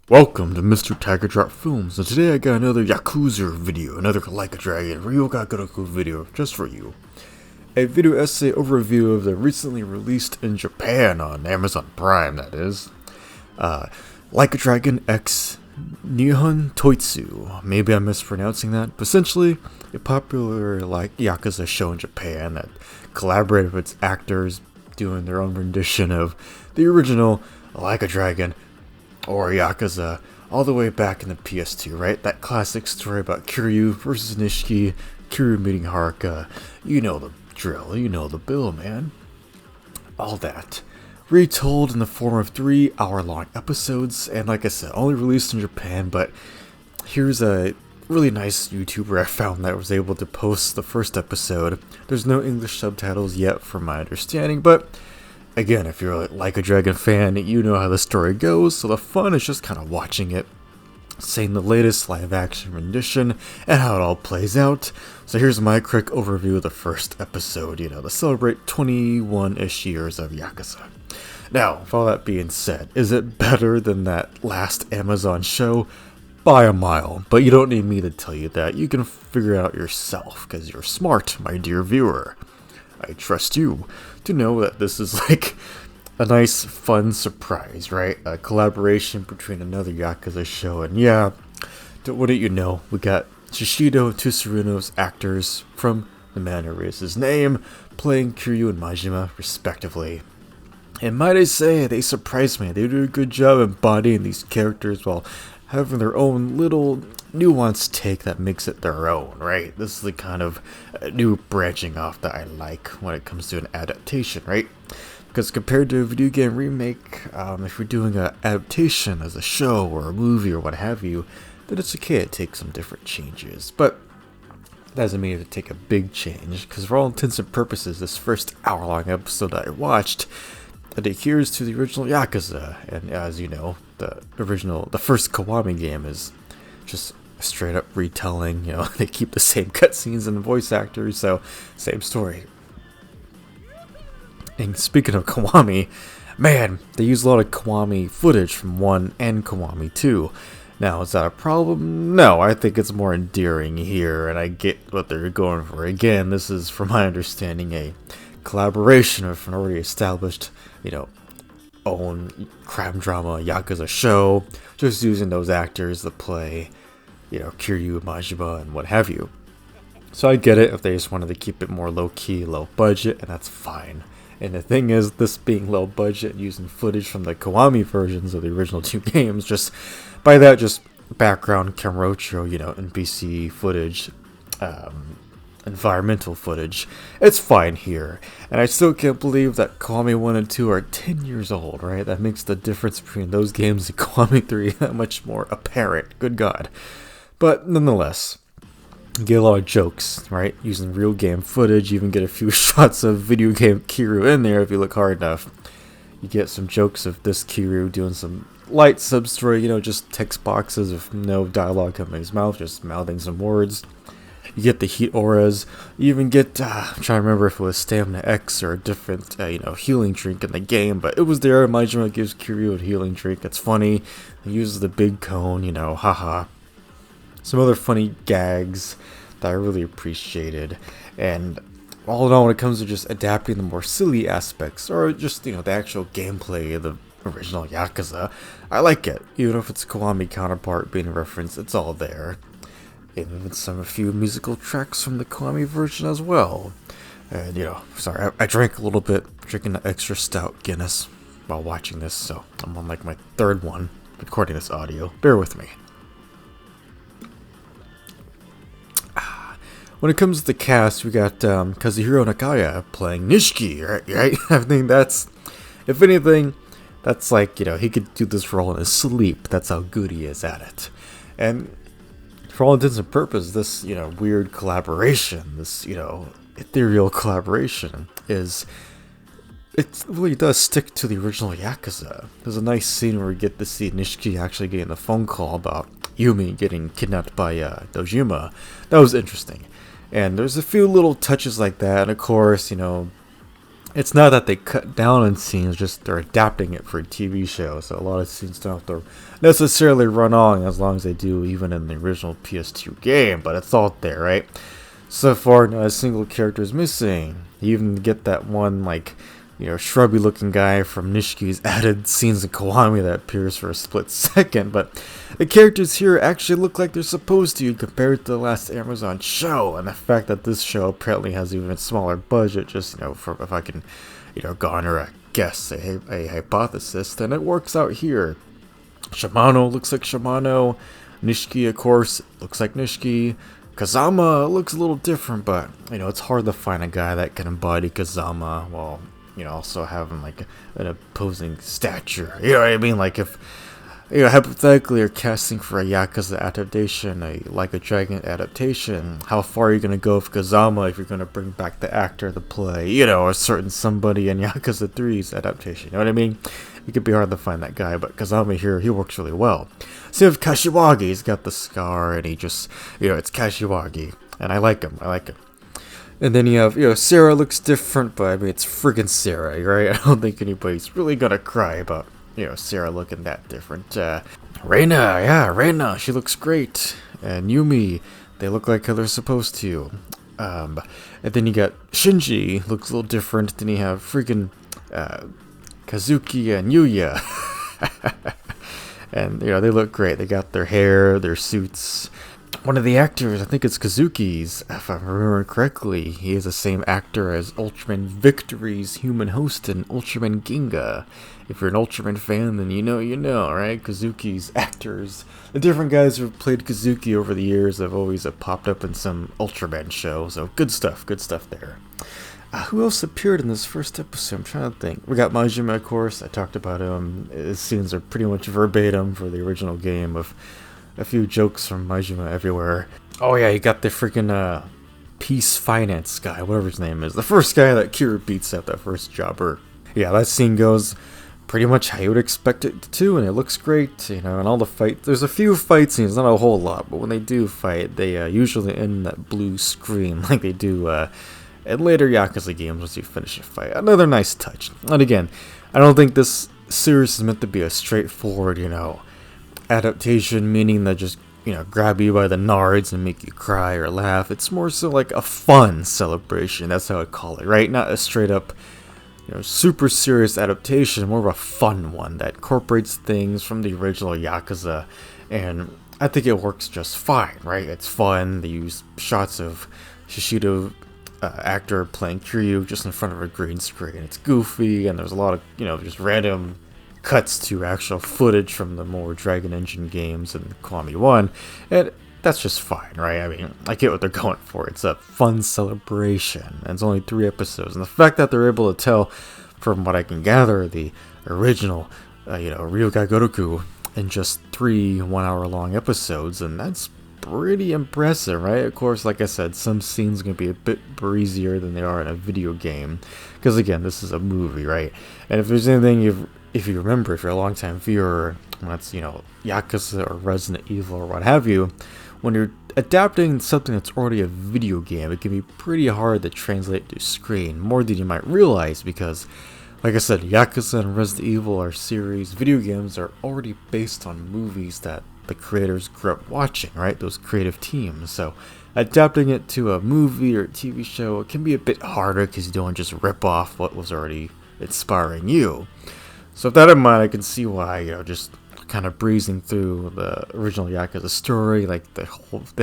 Welcome to Mr.TDF Films, and today I got another Yakuza video, another Like a Dragon, Ryo Gakuroku video, just for you. A video essay overview of the recently released in Japan on Amazon Prime, that is. Like a Dragon X Nihon Toitsu. Maybe I'm mispronouncing that, but essentially, a popular Yakuza show in Japan that collaborated with its actors doing their own rendition of the original Like a Dragon or Yakuza, all the way back in the PS2, right? That classic story about Kiryu versus Nishiki, Kiryu meeting Haruka. You know the drill, you know the bill, man. All that. Retold in the form of 3-hour-long episodes, and like I said, only released in Japan, but here's a really nice YouTuber I found that was able to post the first episode. There's no English subtitles yet, from my understanding, but again, if you're Like a Dragon fan, you know how the story goes, so the fun is just kind of watching it, seeing the latest live-action rendition, and how it all plays out. So here's my quick overview of the first episode, to celebrate 21-ish years of Yakuza. Now, with all that being said, is it better than that last Amazon show? By a mile, but you don't need me to tell you that. You can figure it out yourself, because you're smart, my dear viewer. I trust you to know that this is like a nice, fun surprise, right? A collaboration between another Yakuza show, and yeah, wouldn't you know, we got Shishido and Tsuruno's actors from The Man Who Raised His Name playing Kiryu and Majima, respectively. And might I say, they surprised me. They did a good job embodying these characters while having their own little nuanced take that makes it their own, right? This is the kind of new branching off that I like when it comes to an adaptation, right? Because compared to a video game remake, if you're doing an adaptation as a show or a movie or what have you, then it's okay to take some different changes. But that doesn't mean to take a big change, because for all intents and purposes, this first hour-long episode that I watched adheres to the original Yakuza, and as you know, the first Kiwami game is just a straight up retelling. They keep the same cutscenes and voice actors, so same story. And speaking of Kiwami, man, they use a lot of Kiwami footage from 1 and Kiwami 2. Now, is that a problem? No, I think it's more endearing here, and I get what they're going for. Again, this is, from my understanding, a collaboration of an already established, own crime drama Yakuza show, just using those actors to play, Kiryu, Majima, and what have you. So I get it if they just wanted to keep it more low-key, low-budget, and that's fine. And the thing is, this being low-budget and using footage from the Kiwami versions of the original 2 games, just background Kamurocho, NPC footage, environmental footage, it's fine here. And I still can't believe that Kiwami 1 and 2 are 10 years old, right? That makes the difference between those games and Kiwami 3 that much more apparent, good god. But nonetheless, you get a lot of jokes, right? Using real game footage, you even get a few shots of video game Kiryu in there if you look hard enough. You get some jokes of this Kiryu doing some light sub-story, just text boxes with no dialogue coming in his mouth, just mouthing some words. You get the heat auras. You even get, I'm trying to remember if it was Stamina X or a different, healing drink in the game, but it was there. Majima gives Kiryu a healing drink. It's funny. He uses the big cone, haha. Some other funny gags that I really appreciated. And all in all, when it comes to just adapting the more silly aspects, or just, the actual gameplay of the original Yakuza, I like it. Even if it's a Kiwami counterpart being referenced, it's all there. Even a few musical tracks from the Kiwami version as well. And, sorry, I drank a little bit, drinking the extra stout Guinness while watching this, so I'm on my 3rd one recording this audio. Bear with me. When it comes to the cast, we got Kazuhiro Nakaya playing Nishiki, right? I think that's, if anything, that's like, he could do this role in his sleep. That's how good he is at it. And for all intents and purposes, this, weird collaboration, this, ethereal collaboration it really does stick to the original Yakuza. There's a nice scene where we get to see Nishiki actually getting a phone call about Yumi getting kidnapped by Dojima. That was interesting. And there's a few little touches like that, and of course, it's not that they cut down on scenes, just they're adapting it for a TV show. So a lot of scenes don't have to necessarily run on as long as they do even in the original PS2 game, but it's all there, right? So far, not a single character is missing. You even get that one, like, shrubby looking guy from Nishiki's added scenes in Kiwami that appears for a split second, but the characters here actually look like they're supposed to compared to the last Amazon show, and the fact that this show apparently has even smaller budget, just, for if I can, garner a guess, a hypothesis, then it works out here. Shimano looks like Shimano, Nishiki, of course, looks like Nishiki. Kazama looks a little different, but, it's hard to find a guy that can embody Kazama while, also having, like, an opposing stature. You know what I mean? Like, if, hypothetically you're casting for a Yakuza adaptation, Like a Dragon adaptation, how far are you going to go with Kazama if you're going to bring back the actor to play, a certain somebody in Yakuza 3's adaptation? You know what I mean? It could be hard to find that guy, but Kazama here, he works really well. Same with Kashiwagi, he's got the scar, and he just, it's Kashiwagi, and I like him. And then you have, Sarah looks different, but I mean, it's friggin' Sarah, right? I don't think anybody's really gonna cry about, Sarah looking that different. Reina, she looks great. And Yumi, they look like how they're supposed to. And then you got Shinji, looks a little different. Then you have friggin' Kazuki and Yuya. And, they look great. They got their hair, their suits. One of the actors, I think it's Kazuki's, if I remember correctly, he is the same actor as Ultraman Victory's human host in Ultraman Ginga. If you're an Ultraman fan, then you know, right? Kazuki's actors, the different guys who've played Kazuki over the years have always popped up in some Ultraman show, so good stuff there. Who else appeared in this first episode? I'm trying to think. We got Majima, of course. I talked about him. His scenes are pretty much verbatim for the original game, of a few jokes from Majima everywhere. Oh yeah, you got the freaking Peace Finance guy, whatever his name is. The first guy that Kira beats at that first jobber. Yeah, that scene goes pretty much how you would expect it to, and it looks great, and all the fight. There's a few fight scenes, not a whole lot, but when they do fight, they usually end that blue screen like they do in later Yakuza games once you finish a fight. Another nice touch. And again, I don't think this series is meant to be a straightforward, adaptation, meaning that just, grab you by the nards and make you cry or laugh. It's more so like a fun celebration. That's how I'd call it, right? Not a straight up, super serious adaptation, more of a fun one that incorporates things from the original Yakuza. And I think it works just fine, right? It's fun. They use shots of Shishido actor playing Kiryu just in front of a green screen. It's goofy, and there's a lot of, just random cuts to actual footage from the more Dragon Engine games and Kiwami 1, and that's just fine, right? I mean, I get what they're going for. It's a fun celebration, and it's only 3 episodes, and the fact that they're able to tell, from what I can gather, the original, Ryoga Gotoku in just 3 1-hour-long episodes, and that's pretty impressive, right? Of course, like I said, some scenes are going to be a bit breezier than they are in a video game, because again, this is a movie, right? And if there's anything if you remember, if you're a long-time viewer, that's, Yakuza or Resident Evil or what have you, when you're adapting something that's already a video game, it can be pretty hard to translate to screen, more than you might realize, because, like I said, Yakuza and Resident Evil are series video games that are already based on movies that the creators grew up watching, right? Those creative teams. So adapting it to a movie or a TV show, it can be a bit harder because you don't just rip off what was already inspiring you. So with that in mind, I can see why, just kind of breezing through the original Yakuza story, like the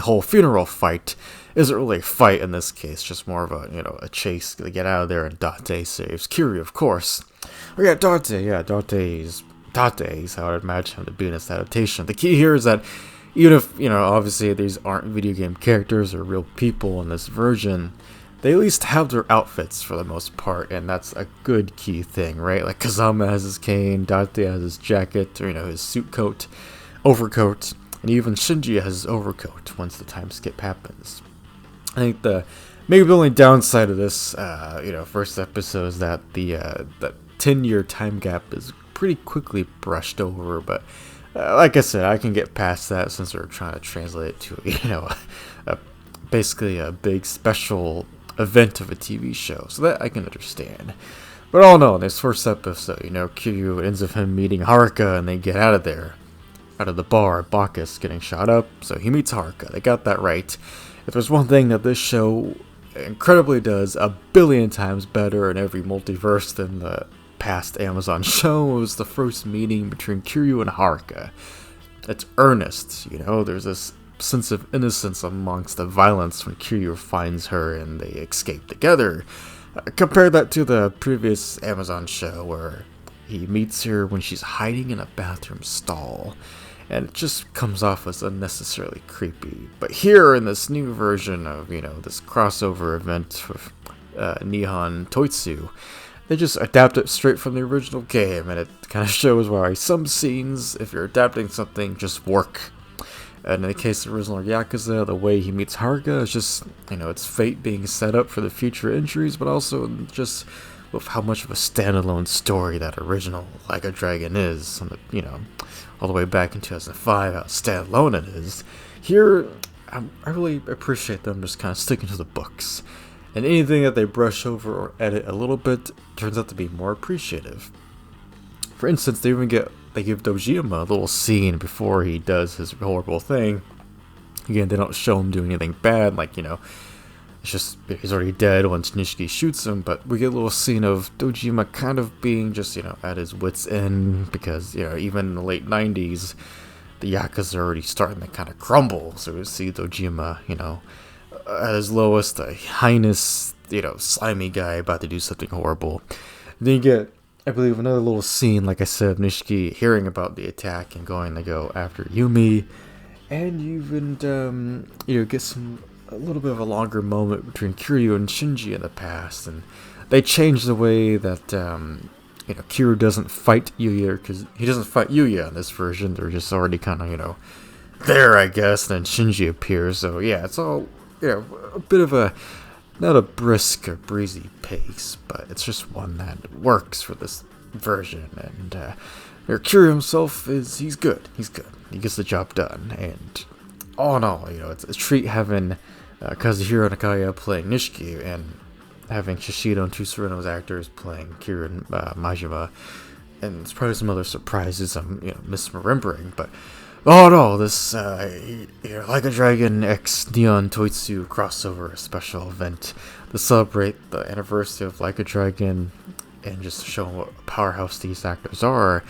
whole funeral fight isn't really a fight in this case, just more of a chase to get out of there, and Date saves Kiryu, of course. Oh yeah, Date's how I'd imagine him to be in this adaptation. The key here is that even if, obviously these aren't video game characters or real people in this version, they at least have their outfits for the most part, and that's a good key thing, right? Like Kazama has his cane, Date has his jacket, or his suit coat, overcoat, and even Shinji has his overcoat once the time skip happens. I think maybe the only downside of this, first episode is that the 10-year time gap is pretty quickly brushed over, but like I said, I can get past that since we're trying to translate it to, basically a big special event of a TV show, so that I can understand. But all in all, in this first episode, Kiryu ends up him meeting Haruka, and they get out of there, out of the bar. Bacchus getting shot up, so he meets Haruka. They got that right. If there's one thing that this show incredibly does a billion times better in every multiverse than the past Amazon show, was the first meeting between Kiryu and Haruka. It's earnest, there's this sense of innocence amongst the violence when Kiryu finds her and they escape together. Compare that to the previous Amazon show where he meets her when she's hiding in a bathroom stall, and it just comes off as unnecessarily creepy. But here in this new version of, this crossover event with Nihon Toitsu, they just adapt it straight from the original game, and it kind of shows why some scenes, if you're adapting something, just work. And in the case of the original Yakuza, the way he meets Haruka is just, it's fate being set up for the future injuries, but also just with how much of a standalone story that original Like a Dragon is, all the way back in 2005, how standalone it is. Here, I really appreciate them just kind of sticking to the books. And anything that they brush over or edit a little bit turns out to be more appreciative. For instance, they give Dojima a little scene before he does his horrible thing. Again, they don't show him doing anything bad, it's just he's already dead once Nishiki shoots him, but we get a little scene of Dojima kind of being just, at his wit's end, because, even in the late 90s, the Yakuza are already starting to kind of crumble, so we see Dojima, at his lowest, a heinous, slimy guy about to do something horrible. And then you get, I believe, another little scene, like I said, Nishiki hearing about the attack and going to go after Yumi, and you even, get a little bit of a longer moment between Kiryu and Shinji in the past, and they change the way that, Kiryu doesn't fight Yuya, because he doesn't fight Yuya in this version. They're just already kind of, there, I guess, and then Shinji appears, so yeah, it's all, a bit of a, not a brisk or breezy pace, but it's just one that works for this version. And Kiryu himself he's good. He gets the job done. And all in all, it's a treat having Kazuhiro Nakaya playing Nishiki and having Shishido and Tsuruno's actors playing Kiryu and Majima. And there's probably some other surprises I'm misremembering, but all in all, this Like a Dragon X Neon Toitsu crossover special event to celebrate the anniversary of Like a Dragon and just show what powerhouse these actors are.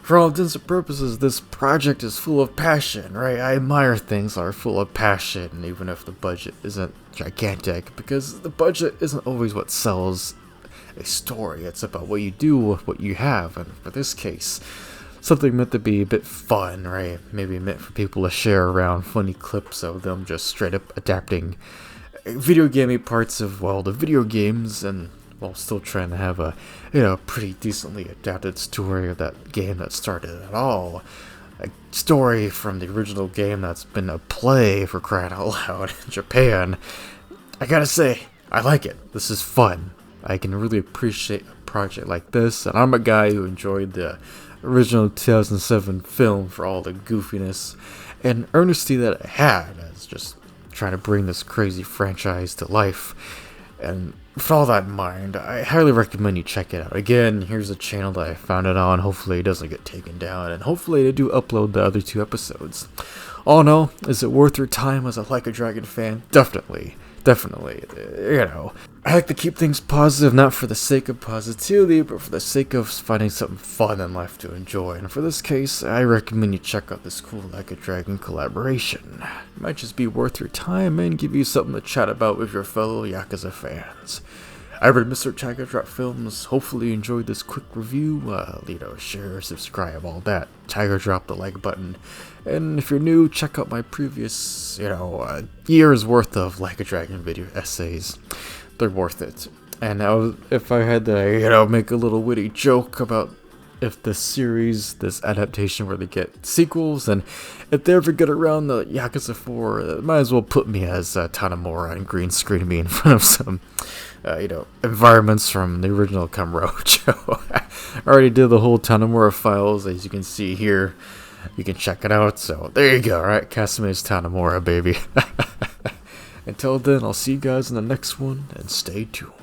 For all intents and purposes, this project is full of passion, right? I admire things that are full of passion, even if the budget isn't gigantic, because the budget isn't always what sells a story. It's about what you do with what you have, and for this case, something meant to be a bit fun, right? Maybe meant for people to share around funny clips of them just straight up adapting video gamey parts of, the video games, and while still trying to have a, pretty decently adapted story of that game that started it all. A story from the original game that's been a play, for crying out loud, in Japan. I gotta say, I like it. This is fun. I can really appreciate a project like this, and I'm a guy who enjoyed the original 2007 film for all the goofiness and earnesty that it had as just trying to bring this crazy franchise to life. And with all that in mind, I highly recommend you check it out. Again, here's the channel that I found it on. Hopefully it doesn't get taken down, and hopefully they do upload the other 2 episodes. All in all, is it worth your time as a Like a Dragon fan? Definitely. I like to keep things positive, not for the sake of positivity, but for the sake of finding something fun in life to enjoy. And for this case, I recommend you check out this cool Like a Dragon collaboration. It might just be worth your time and give you something to chat about with your fellow Yakuza fans. I read Mr.TDF Films. Hopefully you enjoyed this quick review. Share, subscribe, all that. Tiger drop the like button. And if you're new, check out my previous, years worth of Like a Dragon video essays. They're worth it. And if I had to, make a little witty joke about if this series, this adaptation where they get sequels, and if they ever get around the Yakuza 4, it might as well put me as Tanemura and green screen me in front of some, environments from the original Kamurocho. I already did the whole Tanemura files, as you can see here. You can check it out, so there you go, alright? Kasumi's Tanemura, baby. Until then, I'll see you guys in the next one, and stay tuned.